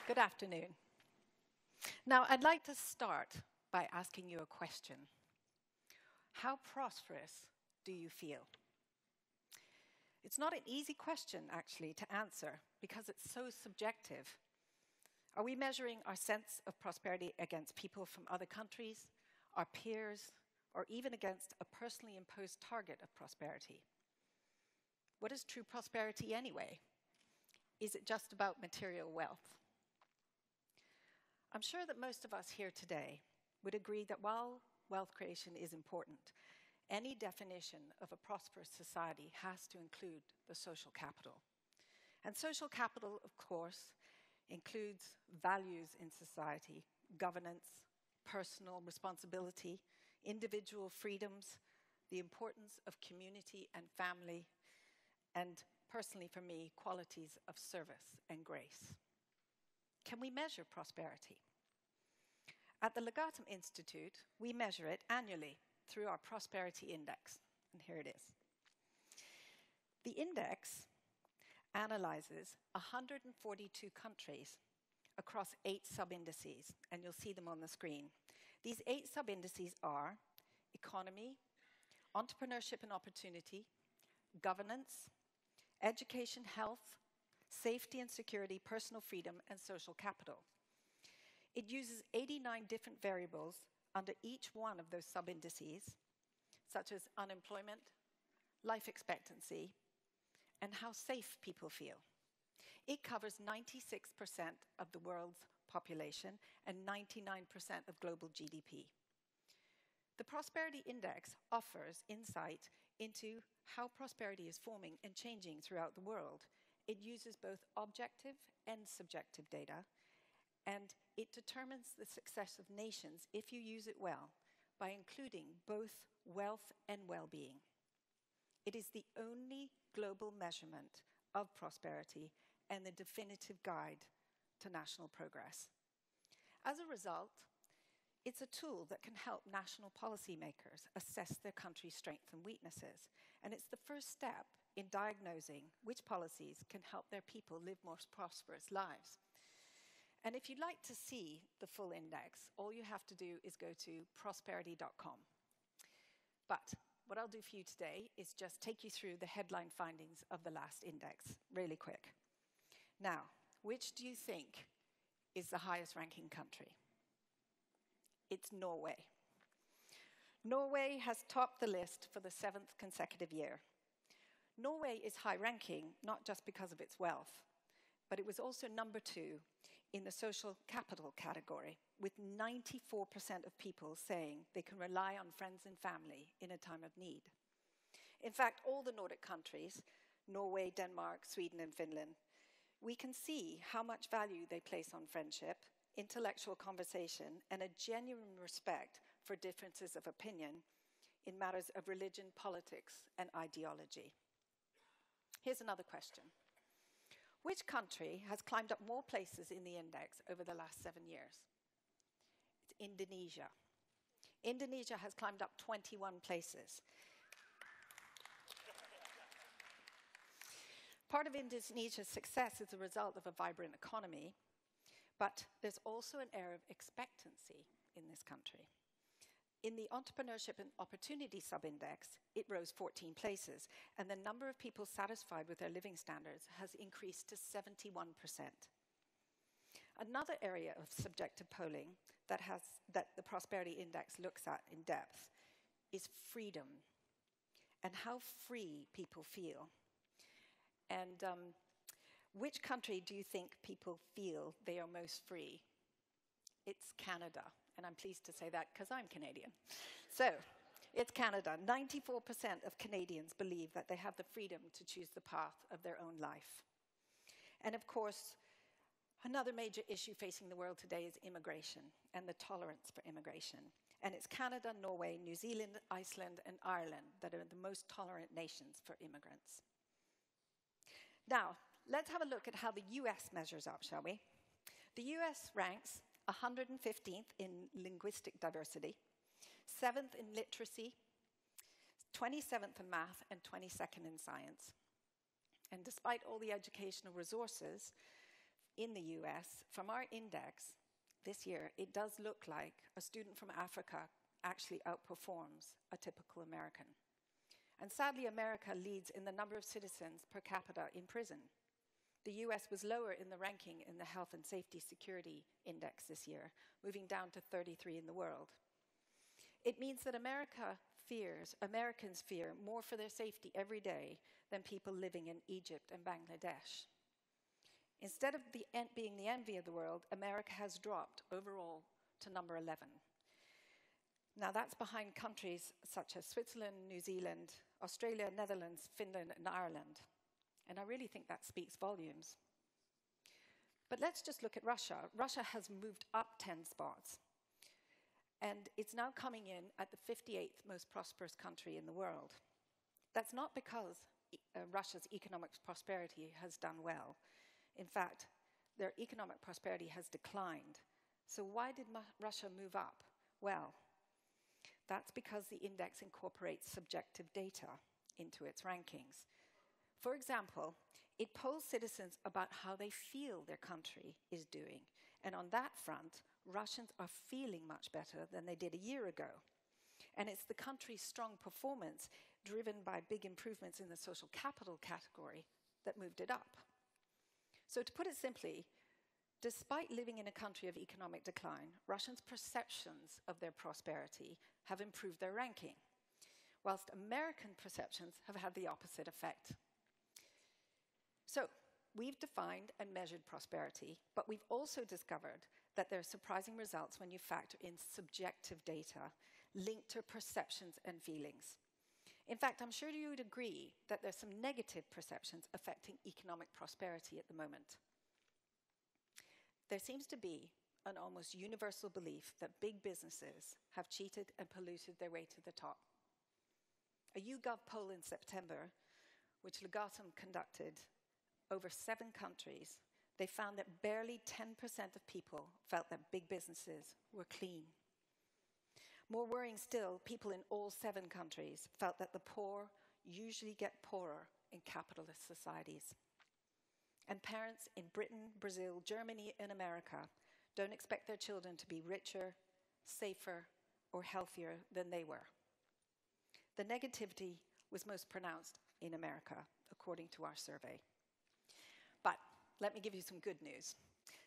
Good afternoon. Now, I'd like to start by asking you a question. How prosperous do you feel? It's not an easy question, actually, to answer because it's so subjective. Are we measuring our sense of prosperity against people from other countries, our peers, or even against a personally imposed target of prosperity? What is true prosperity anyway? Is it just about material wealth? I'm sure that most of us here today would agree that while wealth creation is important, any definition of a prosperous society has to include the social capital. And social capital, of course, includes values in society, governance, personal responsibility, individual freedoms, the importance of community and family, and personally for me, qualities of service and grace. Can we measure prosperity? At the Legatum Institute, we measure it annually through our Prosperity Index, and here it is. The index analyzes 142 countries across 8 sub-indices, and you'll see them on the screen. These 8 sub-indices are economy, entrepreneurship and opportunity, governance, education, health, safety and security, personal freedom, and social capital. It uses 89 different variables under each one of those sub-indices, such as unemployment, life expectancy, and how safe people feel. It covers 96% of the world's population and 99% of global GDP. The Prosperity Index offers insight into how prosperity is forming and changing throughout the world. It uses both objective and subjective data, and it determines the success of nations, if you use it well, by including both wealth and well-being. It is the only global measurement of prosperity and the definitive guide to national progress. As a result, it's a tool that can help national policymakers assess their country's strengths and weaknesses, and it's the first step in diagnosing which policies can help their people live more prosperous lives. And if you'd like to see the full index, all you have to do is go to prosperity.com. But what I'll do for you today is just take you through the headline findings of the last index, really quick. Now, which do you think is the highest ranking country? It's Norway. Norway has topped the list for the 7th consecutive year. Norway is high ranking, not just because of its wealth, but it was also number 2 in the social capital category, with 94% of people saying they can rely on friends and family in a time of need. In fact, all the Nordic countries, Norway, Denmark, Sweden, and Finland, we can see how much value they place on friendship, intellectual conversation, and a genuine respect for differences of opinion in matters of religion, politics, and ideology. Here's another question. Which country has climbed up more places in the index over the last 7 years? It's Indonesia. Indonesia has climbed up 21 places. Part of Indonesia's success is a result of a vibrant economy, but there's also an air of expectancy in this country. In the Entrepreneurship and Opportunity Subindex, it rose 14 places, and the number of people satisfied with their living standards has increased to 71%. Another area of subjective polling that the Prosperity Index looks at in depth is freedom and how free people feel. And which country do you think people feel they are most free? It's Canada. And I'm pleased to say that because I'm Canadian. So, it's Canada. 94% of Canadians believe that they have the freedom to choose the path of their own life. And of course, another major issue facing the world today is immigration and the tolerance for immigration. And it's Canada, Norway, New Zealand, Iceland, and Ireland that are the most tolerant nations for immigrants. Now, let's have a look at how the US measures up, shall we? The US ranks 115th in linguistic diversity, 7th in literacy, 27th in math, and 22nd in science. And despite all the educational resources, in the US, from our index this year, it does look like a student from Africa actually outperforms a typical American. And sadly, America leads in the number of citizens per capita in prison. The US was lower in the ranking in the Health and Safety Security Index this year, moving down to 33 in the world. It means that Americans fear more for their safety every day than people living in Egypt and Bangladesh. Instead of being the envy of the world, America has dropped overall to number 11. Now that's behind countries such as Switzerland, New Zealand, Australia, Netherlands, Finland, and Ireland. And I really think that speaks volumes. But let's just look at Russia. Russia has moved up 10 spots. And it's now coming in at the 58th most prosperous country in the world. That's not because Russia's economic prosperity has done well. In fact, their economic prosperity has declined. So why did Russia move up? Well, that's because the index incorporates subjective data into its rankings. For example, it polls citizens about how they feel their country is doing. And on that front, Russians are feeling much better than they did a year ago. And it's the country's strong performance, driven by big improvements in the social capital category, that moved it up. So to put it simply, despite living in a country of economic decline, Russians' perceptions of their prosperity have improved their ranking, whilst American perceptions have had the opposite effect. So we've defined and measured prosperity, but we've also discovered that there are surprising results when you factor in subjective data linked to perceptions and feelings. In fact, I'm sure you would agree that there's some negative perceptions affecting economic prosperity at the moment. There seems to be an almost universal belief that big businesses have cheated and polluted their way to the top. A YouGov poll in September, which Legatum conducted over 7 countries, they found that barely 10% of people felt that big businesses were clean. More worrying still, people in all 7 countries felt that the poor usually get poorer in capitalist societies. And parents in Britain, Brazil, Germany, and America don't expect their children to be richer, safer, or healthier than they were. The negativity was most pronounced in America, according to our survey. But let me give you some good news.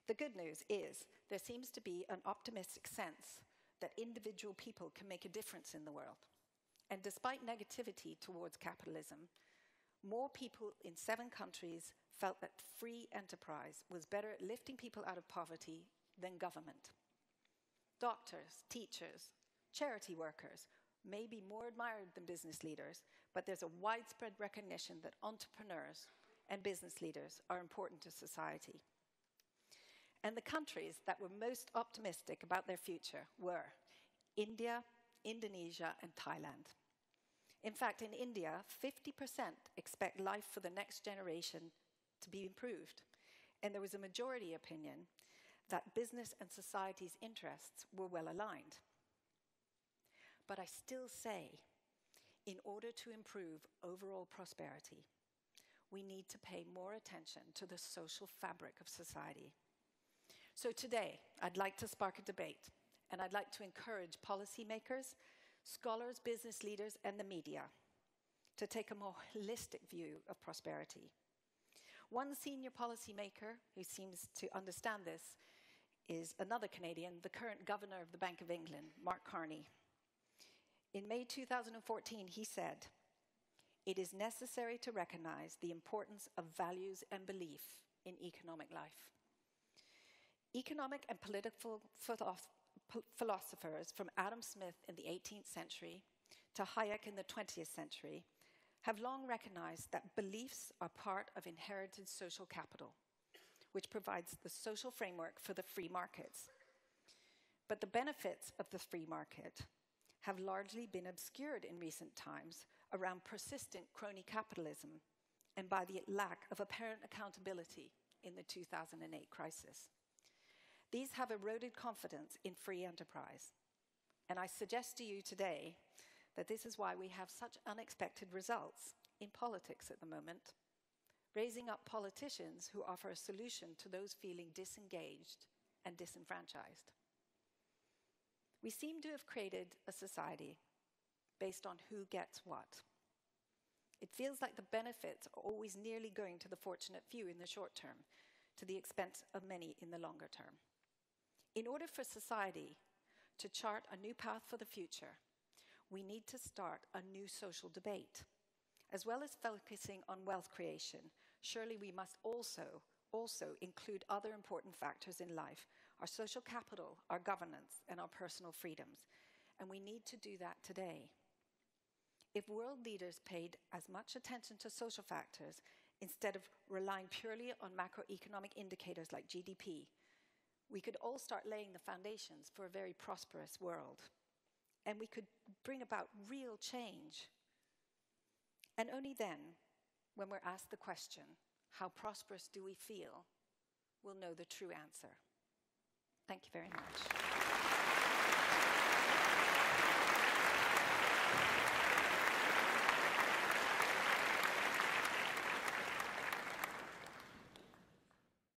The good news is there seems to be an optimistic sense that individual people can make a difference in the world. And despite negativity towards capitalism, more people in 7 countries felt that free enterprise was better at lifting people out of poverty than government. Doctors, teachers, charity workers may be more admired than business leaders, but there's a widespread recognition that entrepreneurs and business leaders are important to society. And the countries that were most optimistic about their future were India, Indonesia, and Thailand. In fact, in India, 50% expect life for the next generation to be improved. And there was a majority opinion that business and society's interests were well aligned. But I still say, in order to improve overall prosperity, we need to pay more attention to the social fabric of society. So today, I'd like to spark a debate, and I'd like to encourage policymakers, scholars, business leaders, and the media to take a more holistic view of prosperity. One senior policymaker who seems to understand this is another Canadian, the current governor of the Bank of England, Mark Carney. In May 2014, he said, "It is necessary to recognize the importance of values and belief in economic life." Economic and political philosophers from Adam Smith in the 18th century to Hayek in the 20th century have long recognized that beliefs are part of inherited social capital, which provides the social framework for the free markets. But the benefits of the free market have largely been obscured in recent times around persistent crony capitalism and by the lack of apparent accountability in the 2008 crisis. These have eroded confidence in free enterprise. And I suggest to you today that this is why we have such unexpected results in politics at the moment. raising up politicians who offer a solution to those feeling disengaged and disenfranchised. We seem to have created a society based on who gets what. It feels like the benefits are always nearly going to the fortunate few in the short term, to the expense of many in the longer term. In order for society to chart a new path for the future, we need to start a new social debate. As well as focusing on wealth creation, surely we must also include other important factors in life, our social capital, our governance, and our personal freedoms. And we need to do that today. If world leaders paid as much attention to social factors instead of relying purely on macroeconomic indicators like GDP, we could all start laying the foundations for a very prosperous world. And we could bring about real change. And only then, when we're asked the question, how prosperous do we feel, we'll know the true answer. Thank you very much.